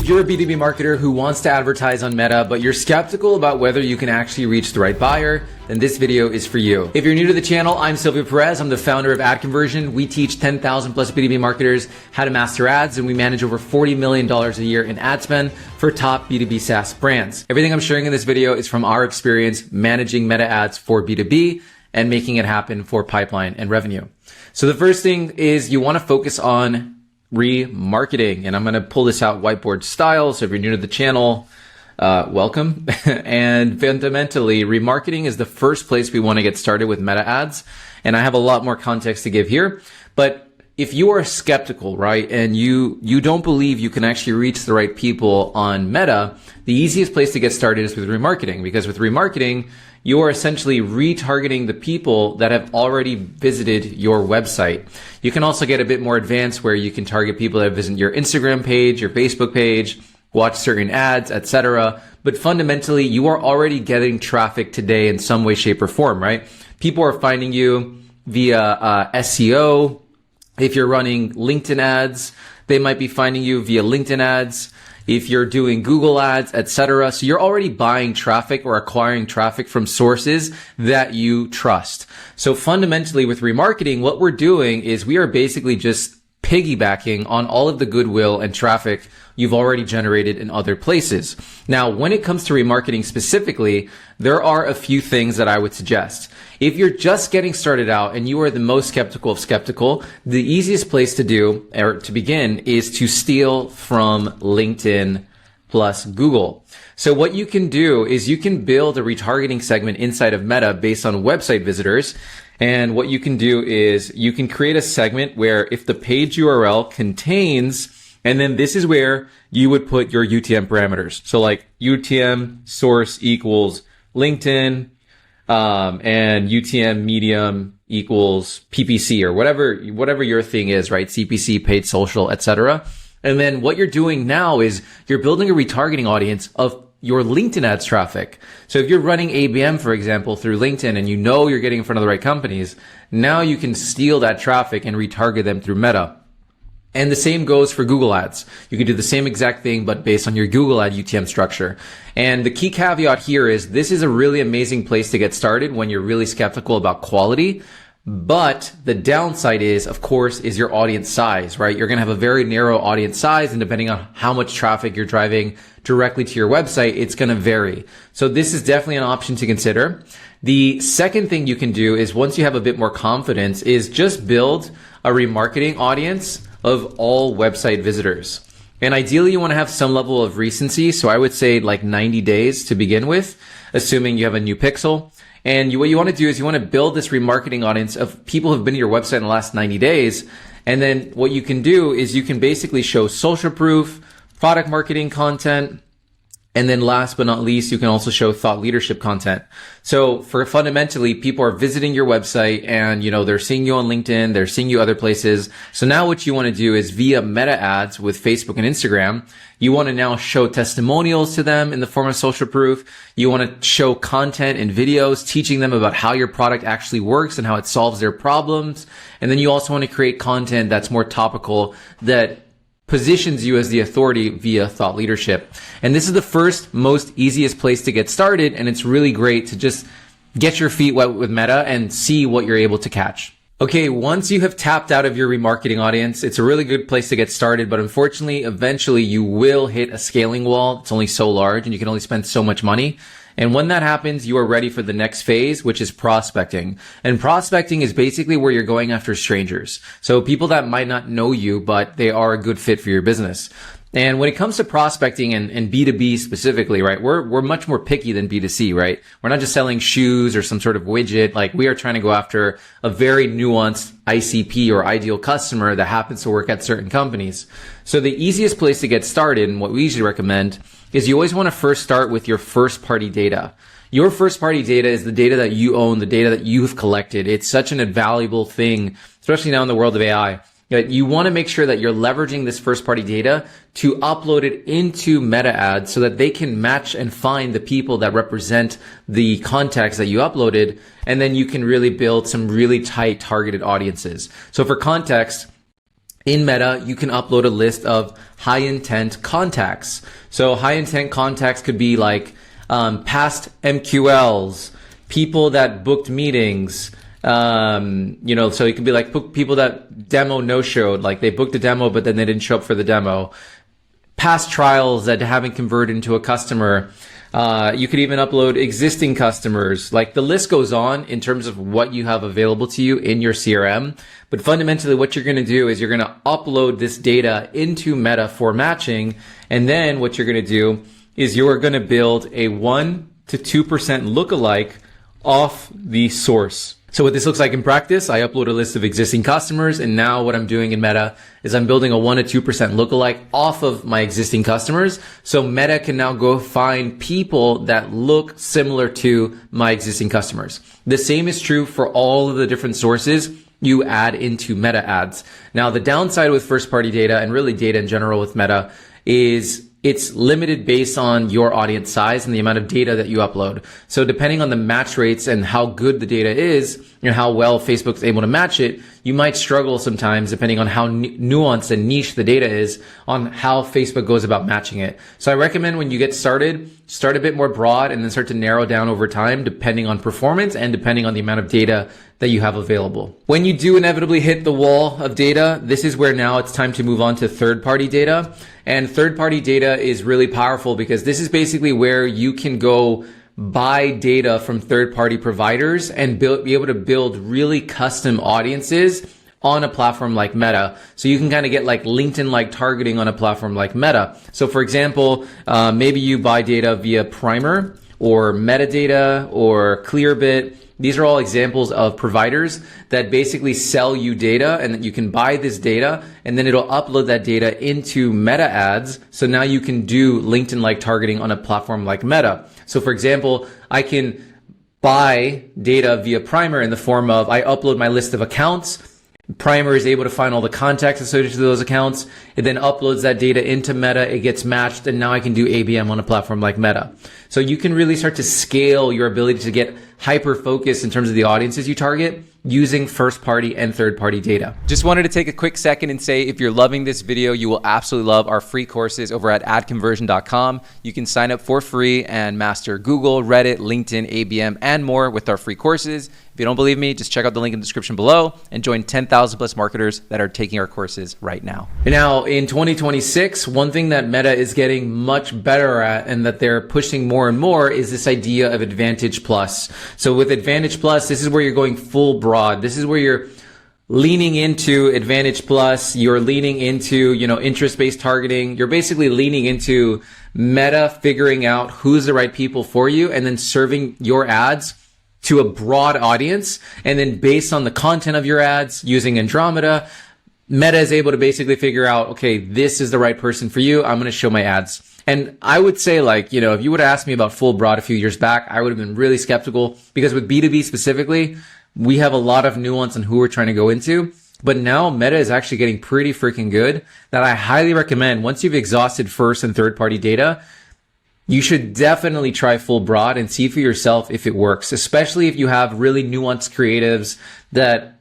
If you're a B2B marketer who wants to advertise on Meta, but you're skeptical about whether you can actually reach the right buyer, then this video is for you. If you're new to the channel, I'm Silvio Perez. I'm the founder of AdConversion. We teach 10,000 plus B2B marketers how to master ads, and we manage over $40 million a year in ad spend for top B2B SaaS brands. Everything I'm sharing in this video is from our experience managing Meta ads for B2B and making it happen for pipeline and revenue. So the first thing is you want to focus on remarketing, and I'm going to pull this out whiteboard style. So if you're new to the channel, welcome. And fundamentally, remarketing is the first place we want to get started with Meta ads. And I have a lot more context to give here, but if you are skeptical, right, and you don't believe you can actually reach the right people on Meta, the easiest place to get started is with remarketing, because with remarketing, you are essentially retargeting the people that have already visited your website. You can also get a bit more advanced where you can target people that visit your Instagram page, your Facebook page, watch certain ads, etc. But fundamentally, you are already getting traffic today in some way, shape, or form, right? People are finding you via SEO. If you're running LinkedIn ads, they might be finding you via LinkedIn ads. If you're doing Google ads, etc. So you're already buying traffic or acquiring traffic from sources that you trust. So fundamentally with remarketing, what we're doing is we are basically just piggybacking on all of the goodwill and traffic you've already generated in other places. Now, when it comes to remarketing specifically, there are a few things that I would suggest. If you're just getting started out and you are the most skeptical of skeptical, the easiest place to do or to begin is to steal from LinkedIn plus Google. So what you can do is you can build a retargeting segment inside of Meta based on website visitors. And what you can do is you can create a segment where if the page URL contains, and then this is where you would put your UTM parameters. So like UTM source equals LinkedIn, and UTM medium equals PPC or whatever your thing is, right? CPC, paid social, etc. And then what you're doing now is you're building a retargeting audience of your LinkedIn ads traffic. So if you're running ABM, for example, through LinkedIn and you know you're getting in front of the right companies, now you can steal that traffic and retarget them through Meta. And the same goes for Google ads. You can do the same exact thing, but based on your Google ad UTM structure. And the key caveat here is this is a really amazing place to get started when you're really skeptical about quality. But the downside is, of course, is your audience size, right? You're going to have a very narrow audience size, and depending on how much traffic you're driving directly to your website, it's going to vary. So this is definitely an option to consider. The second thing you can do is once you have a bit more confidence is just build a remarketing audience of all website visitors. And ideally you want to have some level of recency. So I would say like 90 days to begin with, assuming you have a new pixel. And what you want to do is you want to build this remarketing audience of people who have been to your website in the last 90 days. And then what you can do is you can basically show social proof, product marketing content, and then last but not least, you can also show thought leadership content. So for fundamentally, people are visiting your website and, they're seeing you on LinkedIn, they're seeing you other places. So now what you want to do is via Meta ads with Facebook and Instagram, you want to now show testimonials to them in the form of social proof. You want to show content and videos teaching them about how your product actually works and how it solves their problems. And then you also want to create content that's more topical that positions you as the authority via thought leadership. And this is the first, most easiest place to get started. And it's really great to just get your feet wet with Meta and see what you're able to catch. Okay, once you have tapped out of your remarketing audience, it's a really good place to get started. But unfortunately, eventually you will hit a scaling wall. It's only so large and you can only spend so much money. And when that happens, you are ready for the next phase, which is prospecting. And prospecting is basically where you're going after strangers. So people that might not know you, but they are a good fit for your business. And when it comes to prospecting and B2B specifically, right, we're much more picky than B2C, right? We're not just selling shoes or some sort of widget. Like we are trying to go after a very nuanced ICP or ideal customer that happens to work at certain companies. So the easiest place to get started, and what we usually recommend, is you always want to first start with your first party data. Your first party data is the data that you own, the data that you've collected. It's such an invaluable thing, especially now in the world of AI. You want to make sure that you're leveraging this first party data to upload it into Meta ads so that they can match and find the people that represent the contacts that you uploaded. And then you can really build some really tight targeted audiences. So for context, in Meta, you can upload a list of high intent contacts. So high intent contacts could be like past MQLs, people that booked meetings, so it could be like people that demo no-showed, like they booked a demo, but then they didn't show up for the demo. Past trials that haven't converted into a customer. You could even upload existing customers. Like the list goes on in terms of what you have available to you in your CRM. But fundamentally what you're going to do is you're going to upload this data into Meta for matching. And then what you're going to do is you're going to build a 1 to 2% lookalike off the source. So what this looks like in practice, I upload a list of existing customers, and now what I'm doing in Meta is I'm building a 1 to 2% lookalike off of my existing customers. So Meta can now go find people that look similar to my existing customers. The same is true for all of the different sources you add into Meta ads. Now, the downside with first-party data and really data in general with Meta is it's limited based on your audience size and the amount of data that you upload. So depending on the match rates and how good the data is and how well Facebook's able to match it, you might struggle sometimes depending on how nuanced and niche the data is on how Facebook goes about matching it. So I recommend when you get started, start a bit more broad and then start to narrow down over time depending on performance and depending on the amount of data that you have available. When you do inevitably hit the wall of data, this is where now it's time to move on to third-party data. And third-party data is really powerful because this is basically where you can go buy data from third-party providers and be able to build really custom audiences on a platform like Meta. So you can kind of get like LinkedIn-like targeting on a platform like Meta. So for example, maybe you buy data via Primer or Metadata or Clearbit. These are all examples of providers that basically sell you data, and that you can buy this data and then it'll upload that data into Meta ads. So now you can do LinkedIn-like targeting on a platform like Meta. So for example, I can buy data via Primer in the form of I upload my list of accounts. Primer is able to find all the contacts associated to those accounts. It then uploads that data into Meta. It gets matched, and now I can do ABM on a platform like Meta. So you can really start to scale your ability to get hyper-focused in terms of the audiences you target using first-party and third-party data. Just wanted to take a quick second and say, if you're loving this video, you will absolutely love our free courses over at AdConversion.com. You can sign up for free and master Google, Reddit, LinkedIn, ABM, and more with our free courses. If you don't believe me, just check out the link in the description below and join 10,000 plus marketers that are taking our courses right now. Now, in 2026, one thing that Meta is getting much better at and that they're pushing more and more is this idea of Advantage Plus. So with Advantage Plus, this is where you're going full broad. This is where you're leaning into Advantage Plus. You're leaning into, interest-based targeting. You're basically leaning into Meta figuring out who's the right people for you and then serving your ads to a broad audience. And then based on the content of your ads using Andromeda, Meta is able to basically figure out, okay, this is the right person for you. I'm going to show my ads. And I would say if you would have asked me about full broad a few years back, I would have been really skeptical because with B2B specifically, we have a lot of nuance on who we're trying to go into. But now Meta is actually getting pretty freaking good that I highly recommend once you've exhausted first and third party data, you should definitely try full broad and see for yourself if it works, especially if you have really nuanced creatives that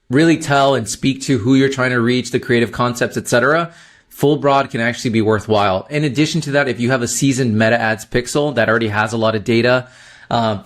really tell and speak to who you're trying to reach, the creative concepts, etc. Full broad can actually be worthwhile. In addition to that, if you have a seasoned Meta ads pixel that already has a lot of data,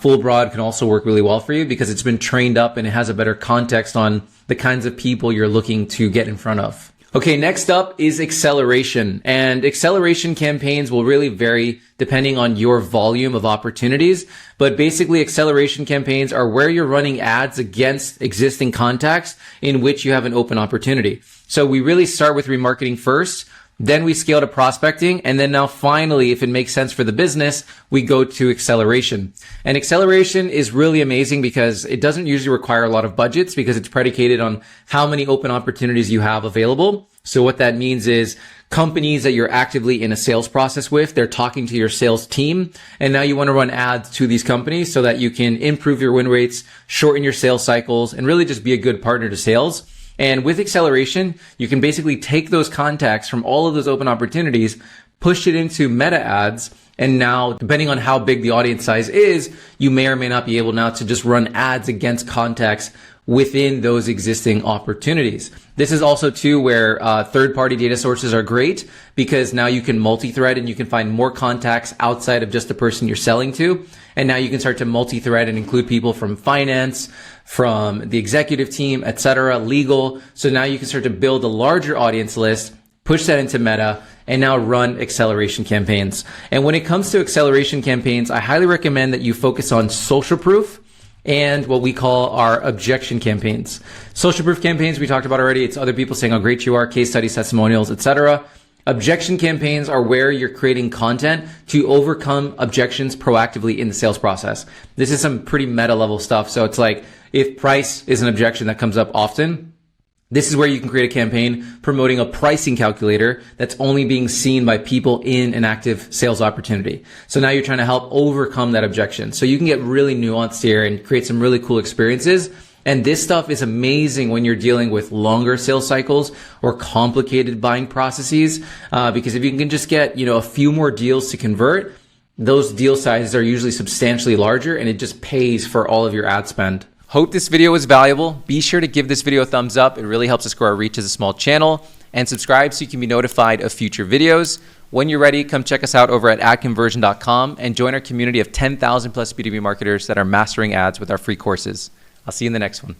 full broad can also work really well for you because it's been trained up and it has a better context on the kinds of people you're looking to get in front of. Okay, next up is acceleration. And acceleration campaigns will really vary depending on your volume of opportunities. But basically, acceleration campaigns are where you're running ads against existing contacts in which you have an open opportunity. So we really start with remarketing first. Then we scale to prospecting. And then now finally, if it makes sense for the business, we go to acceleration. And acceleration is really amazing because it doesn't usually require a lot of budgets because it's predicated on how many open opportunities you have available. So what that means is companies that you're actively in a sales process with, they're talking to your sales team. And now you want to run ads to these companies so that you can improve your win rates, shorten your sales cycles, and really just be a good partner to sales. And with acceleration, you can basically take those contacts from all of those open opportunities, push it into Meta ads. And now, depending on how big the audience size is, you may or may not be able now to just run ads against contacts within those existing opportunities. This is also too where third-party data sources are great, because now you can multi-thread and you can find more contacts outside of just the person you're selling to. And now you can start to multi-thread and include people from finance, from the executive team, etc., legal. So now you can start to build a larger audience list, push that into Meta, and now run acceleration campaigns. And when it comes to acceleration campaigns, I highly recommend that you focus on social proof and what we call our objection campaigns. Social proof campaigns, we talked about already. It's other people saying how great you are, case studies, testimonials, etc. Objection campaigns are where you're creating content to overcome objections proactively in the sales process. This is some pretty meta level stuff. So it's like, if price is an objection that comes up often, this is where you can create a campaign promoting a pricing calculator that's only being seen by people in an active sales opportunity. So now you're trying to help overcome that objection. So you can get really nuanced here and create some really cool experiences. And this stuff is amazing when you're dealing with longer sales cycles or complicated buying processes, because if you can just get, a few more deals to convert, those deal sizes are usually substantially larger, and it just pays for all of your ad spend. Hope this video was valuable. Be sure to give this video a thumbs up. It really helps us grow our reach as a small channel, and subscribe so you can be notified of future videos. When you're ready, come check us out over at AdConversion.com and join our community of 10,000 plus B2B marketers that are mastering ads with our free courses. I'll see you in the next one.